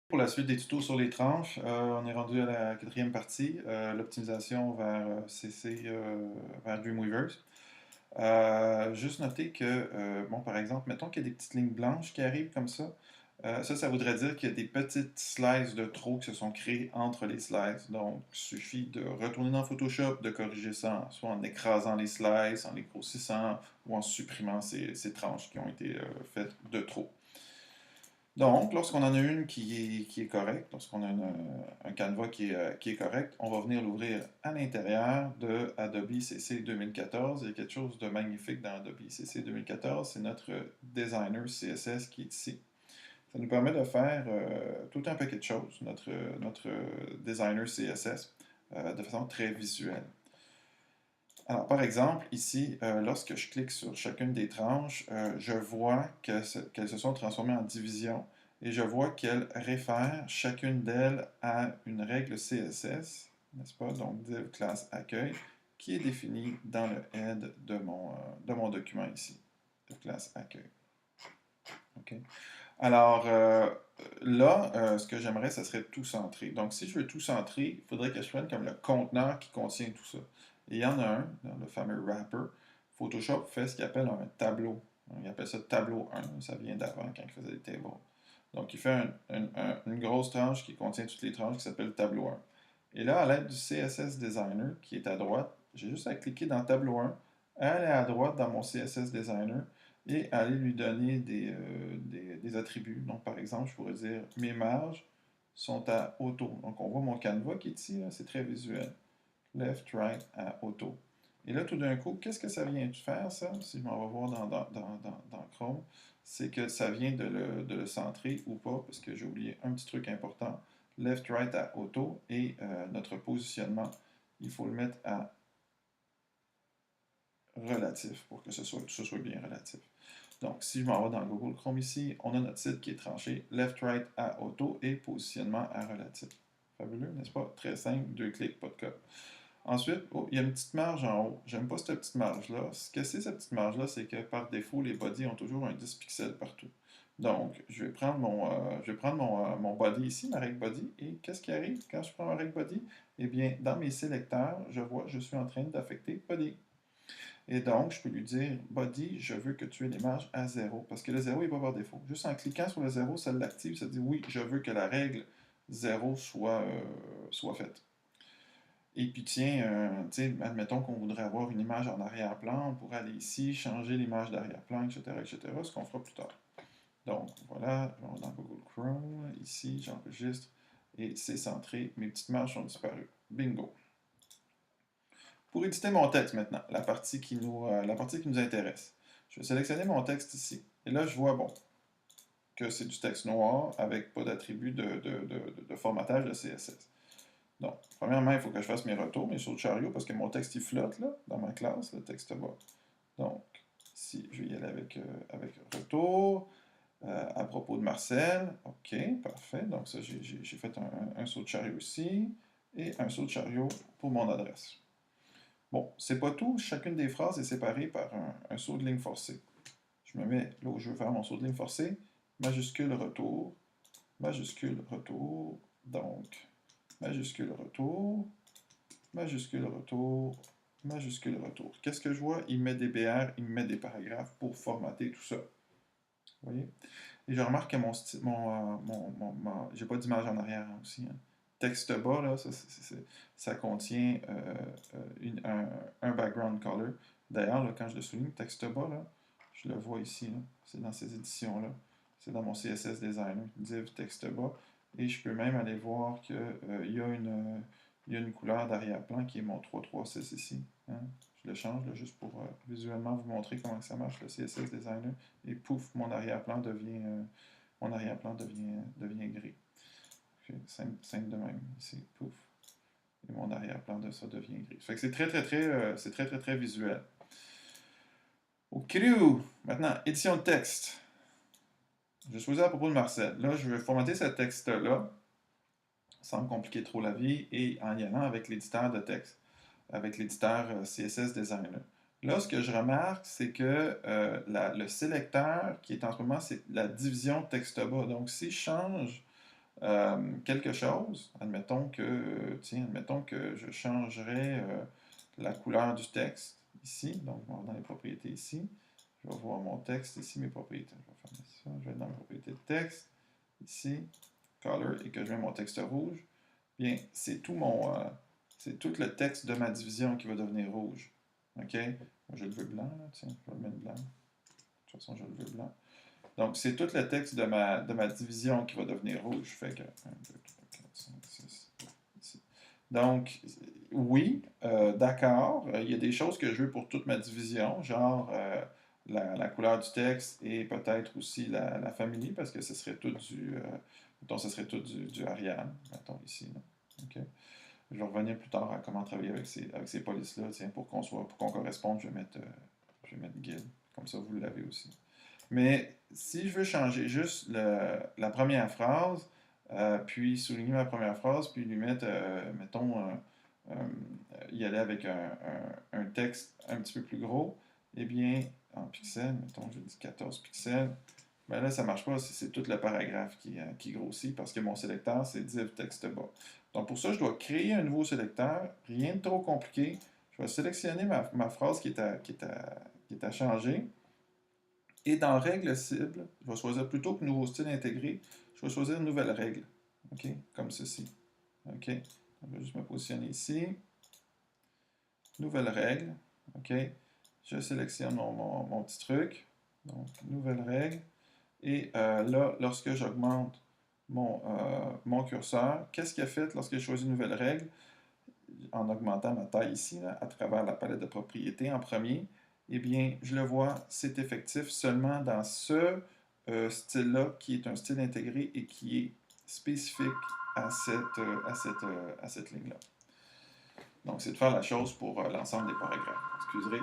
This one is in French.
Pour la suite des tutos sur les tranches, on est rendu à la quatrième partie, l'optimisation vers CC, vers Dreamweavers. Juste noter que, bon, par exemple, mettons qu'il y a des petites lignes blanches qui arrivent comme ça. Ça voudrait dire qu'il y a des petites slices de trop qui se sont créées entre les slices. Donc, il suffit de retourner dans Photoshop, de corriger ça, soit en écrasant les slices, en les grossissant ou en supprimant ces tranches qui ont été faites de trop. Donc, lorsqu'on en a une qui est correcte, lorsqu'on a un canevas qui est correct, on va venir l'ouvrir à l'intérieur de Adobe CC 2014. Il y a quelque chose de magnifique dans Adobe CC 2014, c'est notre designer CSS qui est ici. Ça nous permet de faire tout un paquet de choses, notre designer CSS, de façon très visuelle. Alors, par exemple, ici, lorsque je clique sur chacune des tranches, je vois qu'elles se sont transformées en divisions et je vois qu'elles réfèrent chacune d'elles à une règle CSS, n'est-ce pas? Donc, div classe accueil, qui est définie dans le head de mon document ici, de classe accueil. OK? Alors, là, ce que j'aimerais, ce serait tout centrer. Donc, si je veux tout centrer, il faudrait que je prenne comme le conteneur qui contient tout ça. Et il y en a un, dans le fameux wrapper. Photoshop fait ce qu'il appelle un tableau. Il appelle ça tableau 1, ça vient d'avant quand il faisait des tables. Donc, il fait une grosse tranche qui contient toutes les tranches qui s'appelle tableau 1. Et là, à l'aide du CSS Designer qui est à droite, j'ai juste à cliquer dans tableau 1, aller à droite dans mon CSS Designer et aller lui donner des attributs. Donc, par exemple, je pourrais dire mes marges sont à auto. Donc, on voit mon canevas qui est ici, c'est très visuel. Left, right, à auto. Et là, tout d'un coup, qu'est-ce que ça vient de faire, ça? Si je m'en vais voir dans Chrome, c'est que ça vient de le centrer ou pas, parce que j'ai oublié un petit truc important. Left, right à auto et notre positionnement, il faut le mettre à relatif pour que ce soit bien relatif. Donc, si je m'en vais dans Google Chrome ici, on a notre site qui est tranché left, right à auto et positionnement à relatif. Fabuleux, n'est-ce pas? Très simple, deux clics, pas de code. Ensuite, oh, il y a une petite marge en haut. J'aime pas cette petite marge-là. Ce que c'est cette petite marge-là, c'est que par défaut, les bodies ont toujours un 10 pixels partout. Donc, je vais prendre mon body ici, ma règle body, et qu'est-ce qui arrive quand je prends ma règle body? Eh bien, dans mes sélecteurs, je suis en train d'affecter body. Et donc, je peux lui dire, body, je veux que tu aies l'image à 0, parce que le 0 n'est pas par défaut. Juste en cliquant sur le 0, ça l'active, ça dit oui, je veux que la règle 0 soit faite. Et puis tiens, admettons qu'on voudrait avoir une image en arrière-plan, on pourrait aller ici, changer l'image d'arrière-plan, etc., ce qu'on fera plus tard. Donc voilà, je vais dans Google Chrome, ici, j'enregistre, et c'est centré, mes petites marges sont disparues. Bingo! Pour éditer mon texte maintenant, la partie qui nous intéresse. Je vais sélectionner mon texte ici. Et là, je vois, bon, que c'est du texte noir avec pas d'attribut de formatage de CSS. Donc, premièrement, il faut que je fasse mes retours, mes sauts de chariot, parce que mon texte, il flotte, là, dans ma classe, le texte bas. Donc, ici, je vais y aller avec retour. À propos de Marcel, OK, parfait. Donc, ça, j'ai fait un saut de chariot ici, et un saut de chariot pour mon adresse. Bon, c'est pas tout. Chacune des phrases est séparée par un saut de ligne forcé. Je me mets là où je veux faire mon saut de ligne forcé. Majuscule retour. Majuscule retour. Donc, majuscule retour. Majuscule retour. Majuscule retour. Qu'est-ce que je vois? Il met des BR, il met des paragraphes pour formater tout ça. Vous voyez? Et je remarque que j'ai pas d'image en arrière aussi. Hein. Texte bas, là, ça contient un background color. D'ailleurs, là, quand je le souligne, texte bas, là, je le vois ici. C'est dans ces éditions-là. C'est dans mon CSS Designer, div texte bas. Et je peux même aller voir qu'il y a une couleur d'arrière-plan qui est mon 336 ici. Hein. Je le change là, juste pour visuellement vous montrer comment ça marche, le CSS Designer. Et pouf, mon arrière-plan devient gris. Simple de même, ici, pouf. Et mon arrière-plan de ça devient gris. Ça fait que c'est très visuel. OK, maintenant, édition de texte. Je choisis à propos de Marcel. Là, je vais formater ce texte-là, sans me compliquer trop la vie, et en y allant avec l'éditeur de texte, avec l'éditeur CSS Designer. Là, ce que je remarque, c'est que le sélecteur qui est en ce moment, c'est la division texte bas. Donc, si je change quelque chose, admettons que je changerais la couleur du texte ici, donc je vais dans les propriétés ici, je vais voir mon texte ici, mes propriétés, je vais faire ça, je vais dans les propriétés de texte, ici, color, et que je mets mon texte rouge, bien, c'est tout le texte de ma division qui va devenir rouge, ok? Moi, je le veux blanc, là, tiens, je vais le mettre blanc, de toute façon, je le veux blanc. Donc, c'est tout le texte de ma division qui va devenir rouge. Fait que 1, 2, 3, 4, 5, 6, 7. Donc, oui, d'accord. Il y a des choses que je veux pour toute ma division, genre la couleur du texte et peut-être aussi la famille, parce que ce serait tout mettons, ce serait tout du Arial, mettons ici. Là. OK. Je vais revenir plus tard à comment travailler avec ces polices-là. Tiens, pour qu'on corresponde, je vais mettre guide. Comme ça, vous l'avez aussi. Mais si je veux changer juste la première phrase, puis souligner ma première phrase, puis lui mettre, mettons, y aller avec un texte un petit peu plus gros, eh bien, en pixels, mettons, je dis 14 pixels, ben là, ça ne marche pas, c'est tout le paragraphe qui grossit, parce que mon sélecteur, c'est div texte bas. Donc pour ça, je dois créer un nouveau sélecteur, rien de trop compliqué. Je vais sélectionner ma phrase qui est à changer. Et dans règle cible, je vais choisir plutôt que nouveau style intégré, je vais choisir nouvelle règle. OK? Comme ceci. OK? Je vais juste me positionner ici. Nouvelle règle. OK? Je sélectionne mon petit truc. Donc, nouvelle règle. Et là, lorsque j'augmente mon curseur, qu'est-ce qu'il a fait lorsque j'ai choisi une nouvelle règle? En augmentant ma taille ici, là, à travers la palette de propriétés en premier, eh bien, je le vois, c'est effectif seulement dans ce style-là, qui est un style intégré et qui est spécifique à cette ligne-là. Donc, c'est de faire la chose pour l'ensemble des paragraphes. Excuserez.